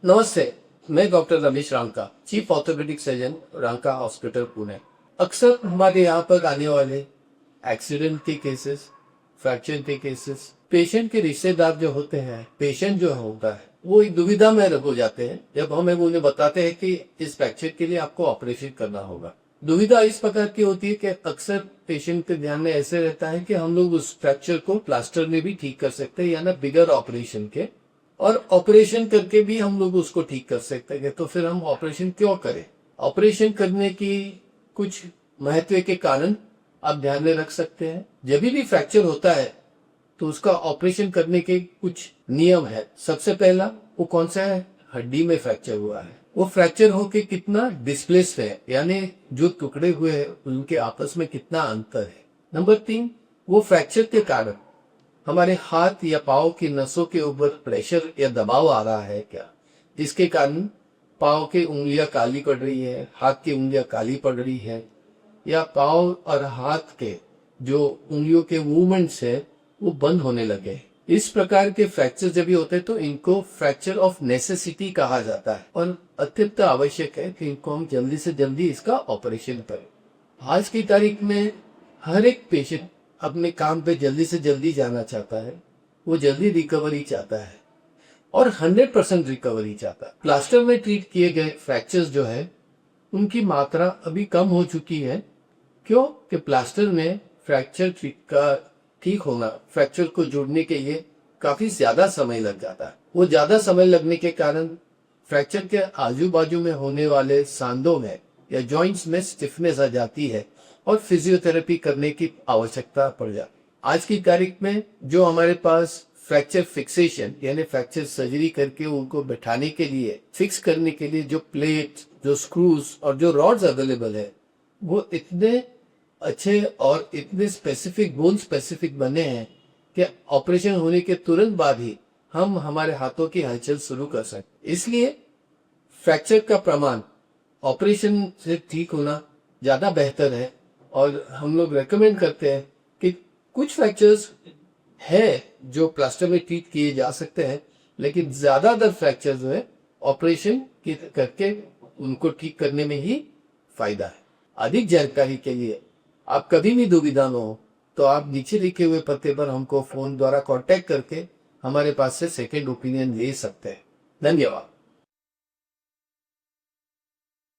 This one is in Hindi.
नमस्ते, मैं doctor Ramesh Ranka, chief orthopaedic surgeon, Ranka hospital, Pune. अक्सर हमारे यहाँ पर आने वाले एक्सीडेंट के केसेस, फ्रैक्चर के केसेस, पेशेंट के रिश्तेदार जो होते हैं, पेशेंट जो होता है वो एक दुविधा में हो जाते हैं जब हमें उन्हें बताते हैं कि इस फ्रैक्चर के लिए आपको ऑपरेशन करना होगा। दुविधा इस प्रकार की होती है कि अक्सर पेशेंट के ध्यान में ऐसे रहता है कि हम लोग उस फ्रैक्चर को प्लास्टर में भी ठीक कर सकते हैं या ना बिगर ऑपरेशन के, और ऑपरेशन करके भी हम लोग उसको ठीक कर सकते हैं। तो फिर हम ऑपरेशन क्यों करें? ऑपरेशन करने की कुछ महत्व के कारण आप ध्यान में रख सकते हैं। जब भी फ्रैक्चर होता है तो उसका ऑपरेशन करने के कुछ नियम है। सबसे पहला वो कौन सा है? हड्डी में फ्रैक्चर हुआ है, वो फ्रैक्चर होके कितना डिस्प्लेस्ड है, यानी जो टुकड़े हुए हैं उनके आपस में कितना अंतर है। नंबर 3, वो फ्रैक्चर के कारण हमारे हाथ या पाँव की नसों के ऊपर प्रेशर या दबाव आ रहा है क्या, जिसके कारण पाँव की उंगलियां काली पड़ रही है, हाथ की उंगलियां काली पड़ रही है, या पाँव और हाथ के जो उंगलियों के मूवमेंट्स है वो बंद होने लगे। इस प्रकार के फ्रैक्चर जब भी होते हैं तो इनको फ्रैक्चर ऑफ नेसेसिटी कहा जाता है और अत्यंत आवश्यक है कि इनको हम जल्दी से जल्दी इसका ऑपरेशन करें। आज की तारीख में हर एक पेशेंट अपने काम पे जल्दी से जल्दी जाना चाहता है, वो जल्दी रिकवरी चाहता है और 100% रिकवरी चाहता है। प्लास्टर में ट्रीट किए गए फ्रैक्चर्स जो है उनकी मात्रा अभी कम हो चुकी है। क्यों? कि प्लास्टर में फ्रैक्चर ठीक होना, फ्रैक्चर को जोड़ने के लिए काफी ज्यादा समय लग जाता है। वो ज्यादा समय लगने के कारण फ्रैक्चर के आजू बाजू में होने वाले सांधों में या जॉइंट्स में स्टिफनेस आ जाती है और फिजियोथेरेपी करने की आवश्यकता पड़ जाती है। आज की तारीख में जो हमारे पास फ्रैक्चर फिक्सेशन यानी फ्रैक्चर सर्जरी करके उनको बैठाने के लिए, फिक्स करने के लिए जो प्लेट, जो स्क्रूज और जो रॉड्स अवेलेबल है वो इतने अच्छे और इतने स्पेसिफिक, बोन स्पेसिफिक बने हैं कि ऑपरेशन होने के तुरंत बाद ही हम हमारे हाथों की हलचल शुरू कर सकते। इसलिए फ्रैक्चर का प्रमाण ऑपरेशन से ठीक होना ज्यादा बेहतर है और हम लोग रेकमेंड करते हैं कि कुछ फ्रैक्चर्स है जो प्लास्टर में ट्रीट किए जा सकते हैं, लेकिन ज्यादातर फ्रैक्चर जो है ऑपरेशन करके उनको ठीक करने में ही फायदा है। अधिक जानकारी के लिए आप कभी भी दुविधा में हो तो आप नीचे लिखे हुए पते पर हमको फोन द्वारा कांटेक्ट करके हमारे पास से सेकंड ओपिनियन ले सकते हैं। धन्यवाद।